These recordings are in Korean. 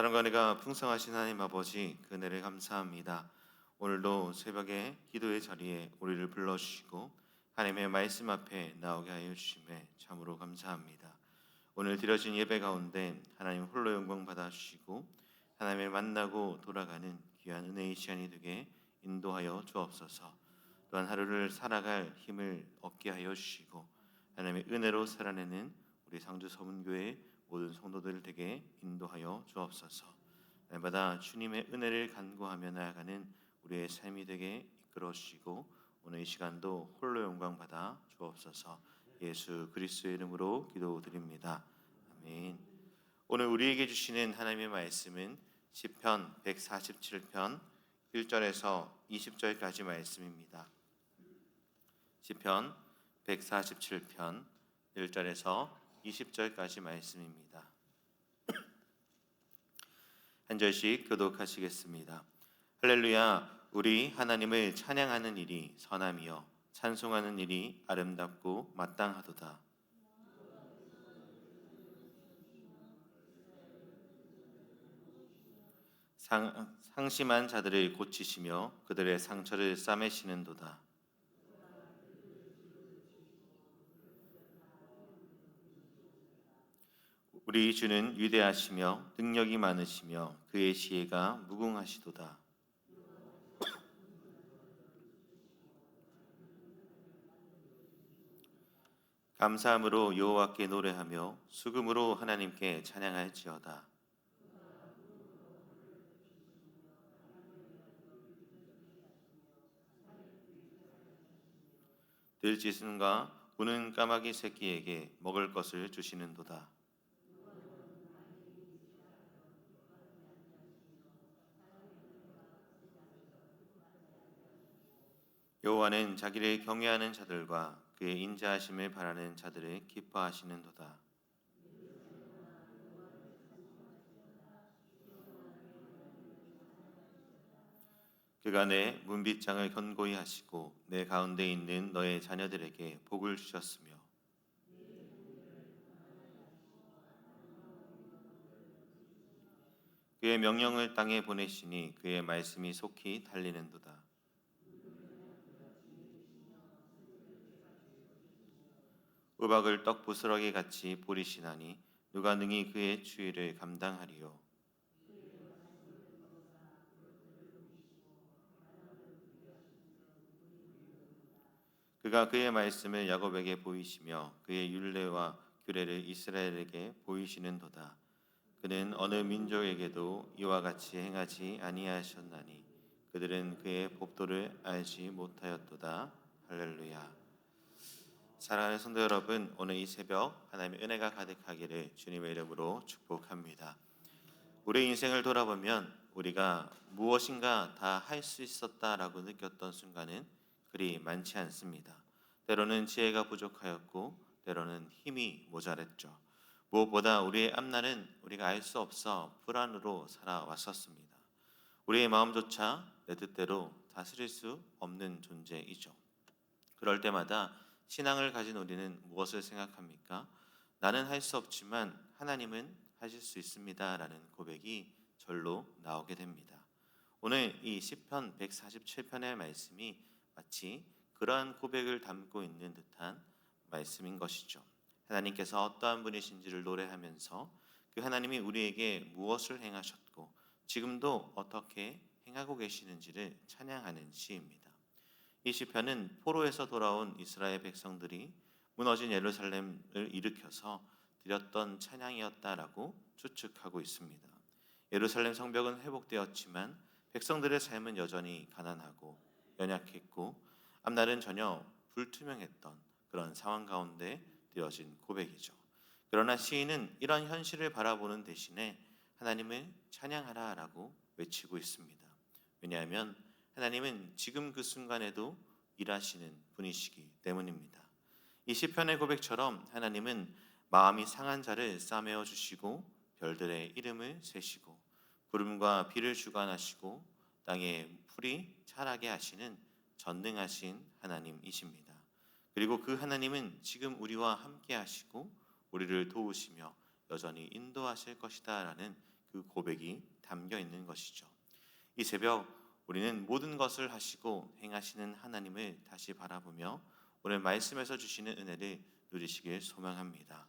사랑과 은혜가 풍성하신 하나님 아버지, 그 은혜를 감사합니다. 오늘도 새벽에 기도의 자리에 우리를 불러주시고 하나님의 말씀 앞에 나오게 하여 주심에 참으로 감사합니다. 오늘 드려진 예배 가운데 하나님 홀로 영광 받아주시고 하나님을 만나고 돌아가는 귀한 은혜의 시간이 되게 인도하여 주옵소서. 또한 하루를 살아갈 힘을 얻게 하여 주시고 하나님의 은혜로 살아내는 우리 상주 서문교회 모든 성도들 되게 인도하여 주옵소서. 날마다 주님의 은혜를 간구하며 나아가는 우리의 삶이 되게 이끌어 주시고 오늘 이 시간도 홀로 영광 받아 주옵소서. 예수 그리스도의 이름으로 기도드립니다. 아멘. 오늘 우리에게 주시는 하나님의 말씀은 시편 147편 1절에서 20절까지 말씀입니다. 시편 147편 1절에서 20절까지 말씀입니다. 한 절씩 교독하시겠습니다. 할렐루야. 우리 하나님을 찬양하는 일이 선함이요 찬송하는 일이 아름답고 마땅하도다. 상심한 자들을 고치시며 그들의 상처를 싸매시는도다. 우리 주는 위대하시며 능력이 많으시며 그의 지혜가 무궁하시도다. 감사함으로 여호와께 노래하며 수금으로 하나님께 찬양할지어다. 들짐승과 우는 까마귀 새끼에게 먹을 것을 주시는도다. 여호와는 자기를 경외하는 자들과 그의 인자하심을 바라는 자들을 기뻐하시는도다. 그가 내 문빗장을 견고히 하시고 내 가운데 있는 너의 자녀들에게 복을 주셨으며 그의 명령을 땅에 보내시니 그의 말씀이 속히 달리는도다. 우박을 떡 부스러기 같이 뿌리시나니 누가 능히 그의 추위를 감당하리요. 그가 그의 말씀을 야곱에게 보이시며 그의 율례와 규례를 이스라엘에게 보이시는도다. 그는 어느 민족에게도 이와 같이 행하지 아니하셨나니 그들은 그의 법도를 알지 못하였도다. 할렐루야. 사랑하는 성도 여러분, 오늘 이 새벽 하나님의 은혜가 가득하기를 주님의 이름으로 축복합니다. 우리 인생을 돌아보면 우리가 무엇인가 다 할 수 있었다라고 느꼈던 순간은 그리 많지 않습니다. 때로는 지혜가 부족하였고 때로는 힘이 모자랐죠. 무엇보다 우리의 앞날은 우리가 알 수 없어 불안으로 살아왔었습니다. 우리의 마음조차 내 뜻대로 다스릴 수 없는 존재이죠. 그럴 때마다 신앙을 가진 우리는 무엇을 생각합니까? 나는 할 수 없지만 하나님은 하실 수 있습니다 라는 고백이 절로 나오게 됩니다. 오늘 이 시편 147편의 말씀이 마치 그러한 고백을 담고 있는 듯한 말씀인 것이죠. 하나님께서 어떠한 분이신지를 노래하면서 그 하나님이 우리에게 무엇을 행하셨고 지금도 어떻게 행하고 계시는지를 찬양하는 시입니다. 이 시편은 포로에서 돌아온 이스라엘 백성들이 무너진 예루살렘을 일으켜서 드렸던 찬양이었다라고 추측하고 있습니다. 예루살렘 성벽은 회복되었지만 백성들의 삶은 여전히 가난하고 연약했고 앞날은 전혀 불투명했던 그런 상황 가운데 되어진 고백이죠. 그러나 시인은 이런 현실을 바라보는 대신에 하나님을 찬양하라라고 외치고 있습니다. 왜냐하면 하나님은 지금 그 순간에도 일하시는 분이시기 때문입니다. 이 시편의 고백처럼 하나님은 마음이 상한 자를 싸매어 주시고 별들의 이름을 세시고 구름과 비를 주관하시고 땅에 풀이 자라게 하시는 전능하신 하나님이십니다. 그리고 그 하나님은 지금 우리와 함께 하시고 우리를 도우시며 여전히 인도하실 것이다 라는 그 고백이 담겨 있는 것이죠. 이 새벽 우리는 모든 것을 하시고 행하시는 하나님을 다시 바라보며 오늘 말씀에서 주시는 은혜를 누리시길 소망합니다.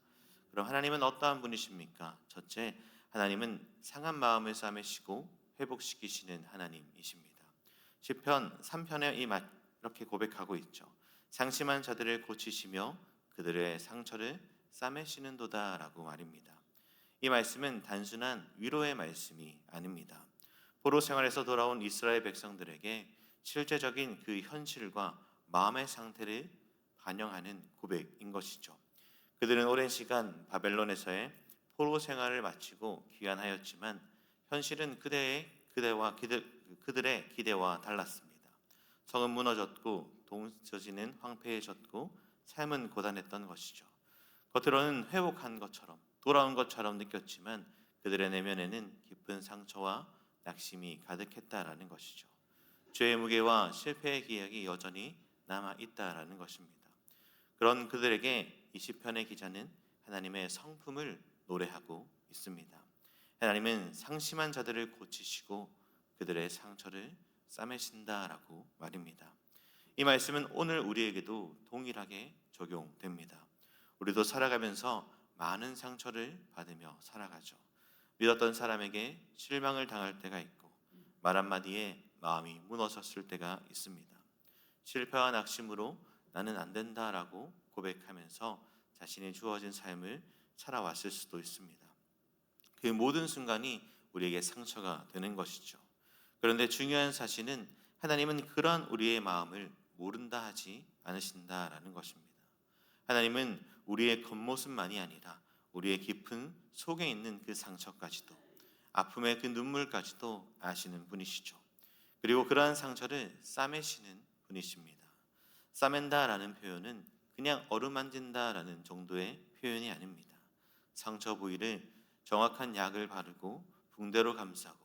그럼 하나님은 어떠한 분이십니까? 첫째, 하나님은 상한 마음을 싸매시고 회복시키시는 하나님이십니다. 시편 3편에 이렇게 고백하고 있죠. 상심한 자들을 고치시며 그들의 상처를 싸매시는도다라고 말입니다. 이 말씀은 단순한 위로의 말씀이 아닙니다. 포로 생활에서 돌아온 이스라엘 백성들에게 실제적인 그 현실과 마음의 상태를 반영하는 고백인 것이죠. 그들은 오랜 시간 바벨론에서의 포로 생활을 마치고 귀환하였지만 현실은 그들의 기대와 달랐습니다. 성은 무너졌고 동서지는 황폐해졌고 삶은 고단했던 것이죠. 겉으로는 회복한 것처럼 돌아온 것처럼 느꼈지만 그들의 내면에는 깊은 상처와 낙심이 가득했다라는 것이죠. 죄의 무게와 실패의 기억이 여전히 남아 있다라는 것입니다. 그런 그들에게 이 시편의 기자는 하나님의 성품을 노래하고 있습니다. 하나님은 상심한 자들을 고치시고 그들의 상처를 싸매신다라고 말입니다. 이 말씀은 오늘 우리에게도 동일하게 적용됩니다. 우리도 살아가면서 많은 상처를 받으며 살아가죠. 믿었던 사람에게 실망을 당할 때가 있고 말 한마디에 마음이 무너졌을 때가 있습니다. 실패와 낙심으로 나는 안 된다라고 고백하면서 자신이 주어진 삶을 살아왔을 수도 있습니다. 그 모든 순간이 우리에게 상처가 되는 것이죠. 그런데 중요한 사실은 하나님은 그러한 우리의 마음을 모른다 하지 않으신다라는 것입니다. 하나님은 우리의 겉모습만이 아니라 우리의 깊은 속에 있는 그 상처까지도 아픔의 그 눈물까지도 아시는 분이시죠. 그리고 그러한 상처를 싸매시는 분이십니다. 싸맨다라는 표현은 그냥 어루만진다라는 정도의 표현이 아닙니다. 상처 부위를 정확한 약을 바르고 붕대로 감싸고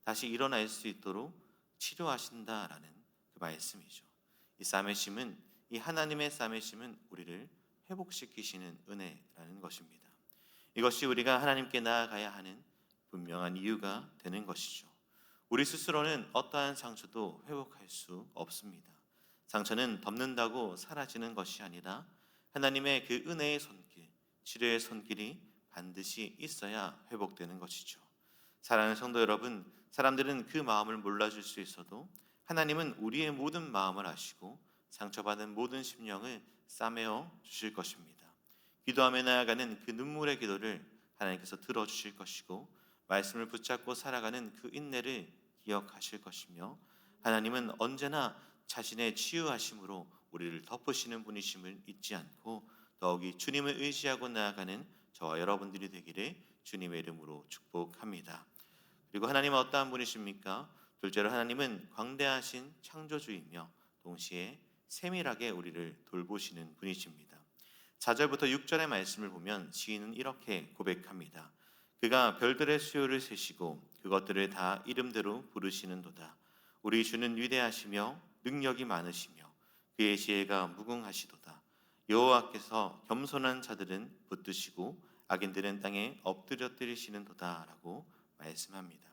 다시 일어날 수 있도록 치료하신다라는 그 말씀이죠. 이 하나님의 싸매심은 우리를 회복시키시는 은혜라는 것입니다. 이것이 우리가 하나님께 나아가야 하는 분명한 이유가 되는 것이죠. 우리 스스로는 어떠한 상처도 회복할 수 없습니다. 상처는 덮는다고 사라지는 것이 아니라 하나님의 그 은혜의 손길, 치료의 손길이 반드시 있어야 회복되는 것이죠. 사랑하는 성도 여러분, 사람들은 그 마음을 몰라줄 수 있어도 하나님은 우리의 모든 마음을 아시고 상처받은 모든 심령을 싸매어 주실 것입니다. 기도하며 나아가는 그 눈물의 기도를 하나님께서 들어주실 것이고 말씀을 붙잡고 살아가는 그 인내를 기억하실 것이며 하나님은 언제나 자신의 치유하심으로 우리를 덮으시는 분이심을 잊지 않고 더욱이 주님을 의지하고 나아가는 저와 여러분들이 되기를 주님의 이름으로 축복합니다. 그리고 하나님은 어떠한 분이십니까? 둘째로 하나님은 광대하신 창조주이며 동시에 세밀하게 우리를 돌보시는 분이십니다. 4절부터 6절의 말씀을 보면 시인은 이렇게 고백합니다. 그가 별들의 수요를 세시고 그것들을 다 이름대로 부르시는도다. 우리 주는 위대하시며 능력이 많으시며 그의 지혜가 무궁하시도다. 여호와께서 겸손한 자들은 붙드시고 악인들은 땅에 엎드려뜨리시는도다 라고 말씀합니다.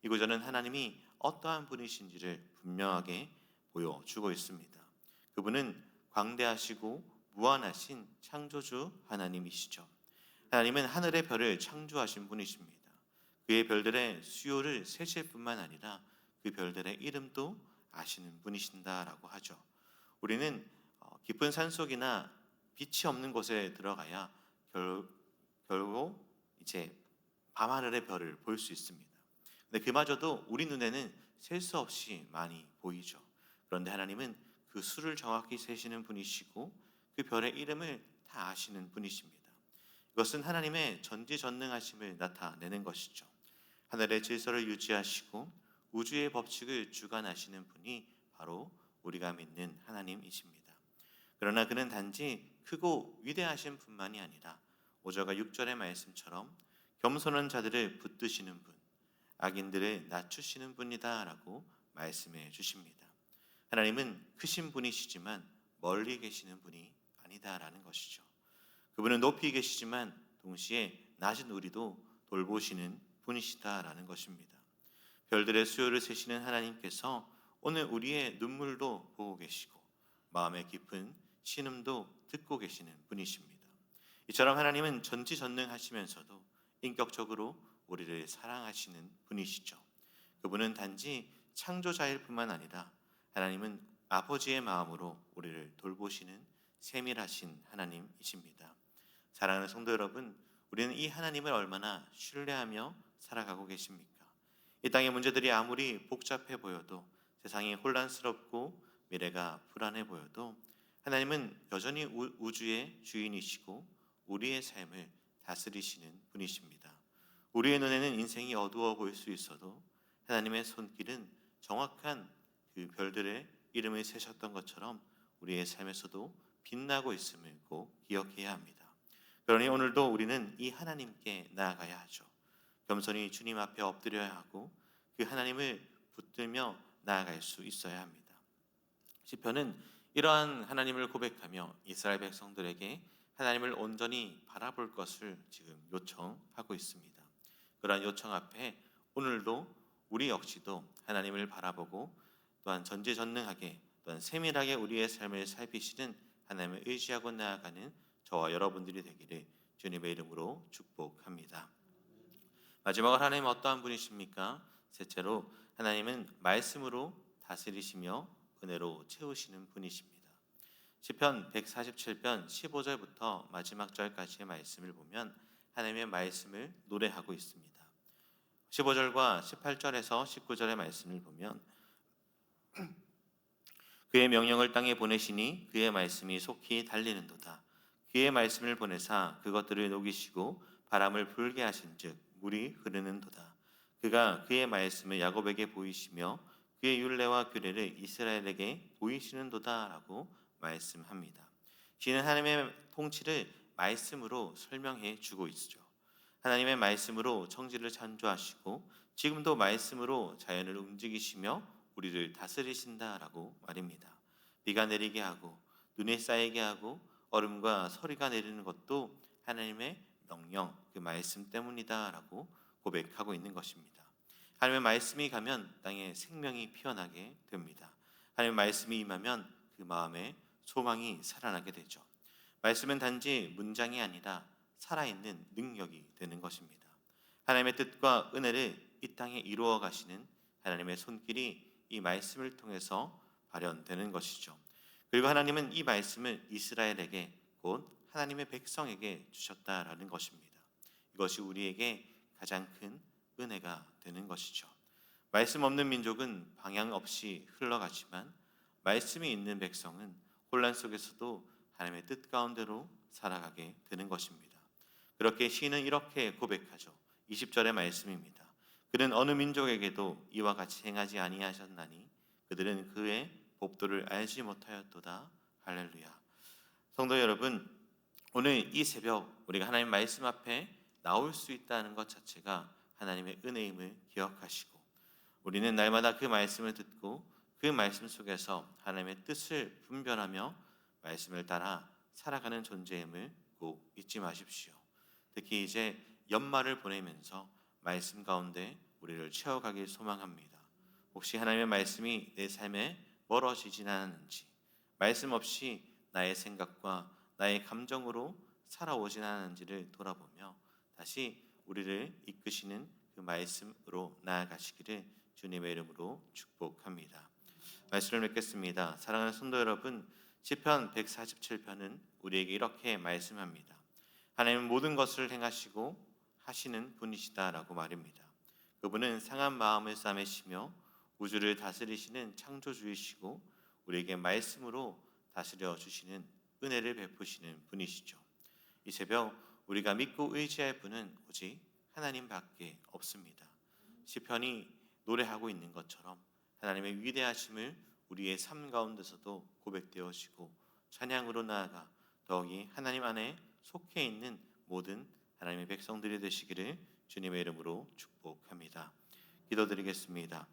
이 구절은 하나님이 어떠한 분이신지를 분명하게 보여주고 있습니다. 그분은 광대하시고 무한하신 창조주 하나님이시죠. 하나님은 하늘의 별을 창조하신 분이십니다. 그의 별들의 수요를 세실 뿐만 아니라 그 별들의 이름도 아시는 분이신다라고 하죠. 우리는 깊은 산속이나 빛이 없는 곳에 들어가야 결국 이제 밤하늘의 별을 볼 수 있습니다. 근데 그마저도 우리 눈에는 셀 수 없이 많이 보이죠. 그런데 하나님은 그 수를 정확히 세시는 분이시고 그 별의 이름을 다 아시는 분이십니다. 이것은 하나님의 전지전능하심을 나타내는 것이죠. 하늘의 질서를 유지하시고 우주의 법칙을 주관하시는 분이 바로 우리가 믿는 하나님이십니다. 그러나 그는 단지 크고 위대하신 분만이 아니라 5절과 6절의 말씀처럼 겸손한 자들을 붙드시는 분, 악인들을 낮추시는 분이다 라고 말씀해 주십니다. 하나님은 크신 분이시지만 멀리 계시는 분이 아니다라는 것이죠. 그분은 높이 계시지만 동시에 낮은 우리도 돌보시는 분이시다라는 것입니다. 별들의 수요를 세시는 하나님께서 오늘 우리의 눈물도 보고 계시고 마음의 깊은 신음도 듣고 계시는 분이십니다. 이처럼 하나님은 전지전능하시면서도 인격적으로 우리를 사랑하시는 분이시죠. 그분은 단지 창조자일 뿐만 아니라 하나님은 아버지의 마음으로 우리를 돌보시는 세밀하신 하나님이십니다. 사랑하는 성도 여러분, 우리는 이 하나님을 얼마나 신뢰하며 살아가고 계십니까? 이 땅의 문제들이 아무리 복잡해 보여도, 세상이 혼란스럽고 미래가 불안해 보여도 하나님은 여전히 우주의 주인이시고 우리의 삶을 다스리시는 분이십니다. 우리의 눈에는 인생이 어두워 보일 수 있어도 하나님의 손길은 정확한 그 별들의 이름을 세셨던 것처럼 우리의 삶에서도 빛나고 있음을 꼭 기억해야 합니다. 그러니 오늘도 우리는 이 하나님께 나아가야 하죠. 겸손히 주님 앞에 엎드려야 하고 그 하나님을 붙들며 나아갈 수 있어야 합니다. 시편은 이러한 하나님을 고백하며 이스라엘 백성들에게 하나님을 온전히 바라볼 것을 지금 요청하고 있습니다. 그러한 요청 앞에 오늘도 우리 역시도 하나님을 바라보고 또한 전지전능하게 또한 세밀하게 우리의 삶을 살피시는 하나님을 의지하고 나아가는 저와 여러분들이 되기를 주님의 이름으로 축복합니다. 마지막으로 하나님은 어떠한 분이십니까? 셋째로 하나님은 말씀으로 다스리시며 은혜로 채우시는 분이십니다. 시편 147편 15절부터 마지막 절까지의 말씀을 보면 하나님의 말씀을 노래하고 있습니다. 15절과 18절에서 19절의 말씀을 보면 그의 명령을 땅에 보내시니 그의 말씀이 속히 달리는도다. 그의 말씀을 보내사 그것들을 녹이시고 바람을 불게 하신즉 물이 흐르는도다. 그가 그의 말씀을 야곱에게 보이시며 그의 율례와 규례를 이스라엘에게 보이시는도다라고 말씀합니다. 시는 하나님의 통치를 말씀으로 설명해 주고 있죠. 하나님의 말씀으로 청지를 창조하시고 지금도 말씀으로 자연을 움직이시며 우리를 다스리신다라고 말입니다. 비가 내리게 하고 눈에 쌓이게 하고 얼음과 서리가 내리는 것도 하나님의 명령, 그 말씀 때문이다라고 고백하고 있는 것입니다. 하나님의 말씀이 가면 땅에 생명이 피어나게 됩니다. 하나님의 말씀이 임하면 그 마음에 소망이 살아나게 되죠. 말씀은 단지 문장이 아니라 살아있는 능력이 되는 것입니다. 하나님의 뜻과 은혜를 이 땅에 이루어 가시는 하나님의 손길이 이 말씀을 통해서 발현되는 것이죠. 그리고 하나님은 이 말씀을 이스라엘에게 곧 하나님의 백성에게 주셨다라는 것입니다. 이것이 우리에게 가장 큰 은혜가 되는 것이죠. 말씀 없는 민족은 방향 없이 흘러가지만 말씀이 있는 백성은 혼란 속에서도 하나님의 뜻 가운데로 살아가게 되는 것입니다. 그렇게 시인은 이렇게 고백하죠. 20절의 말씀입니다. 그는 어느 민족에게도 이와 같이 행하지 아니하셨나니 그들은 그의 법도를 알지 못하였도다. 할렐루야. 성도 여러분, 오늘 이 새벽 우리가 하나님 말씀 앞에 나올 수 있다는 것 자체가 하나님의 은혜임을 기억하시고 우리는 날마다 그 말씀을 듣고 그 말씀 속에서 하나님의 뜻을 분별하며 말씀을 따라 살아가는 존재임을 꼭 잊지 마십시오. 특히 이제 연말을 보내면서 말씀 가운데 우리를 채워가길 소망합니다. 혹시 하나님의 말씀이 내 삶에 멀어지진 않았는지, 말씀 없이 나의 생각과 나의 감정으로 살아오진 않았는지를 돌아보며 다시 우리를 이끄시는 그 말씀으로 나아가시기를 주님의 이름으로 축복합니다. 말씀을 맺겠습니다. 사랑하는 성도 여러분, 시편 147편은 우리에게 이렇게 말씀합니다. 하나님은 모든 것을 행하시고 하시는 분이시다라고 말입니다. 그분은 상한 마음을 싸매시며 우주를 다스리시는 창조주이시고 우리에게 말씀으로 다스려 주시는 은혜를 베푸시는 분이시죠. 이 새벽 우리가 믿고 의지할 분은 오직 하나님밖에 없습니다. 시편이 노래하고 있는 것처럼 하나님의 위대하심을 우리의 삶 가운데서도 고백되어지고 찬양으로 나아가 더욱이 하나님 안에 속해 있는 모든 하나님의 백성들이 되시기를 주님의 이름으로 축복합니다. 기도드리겠습니다.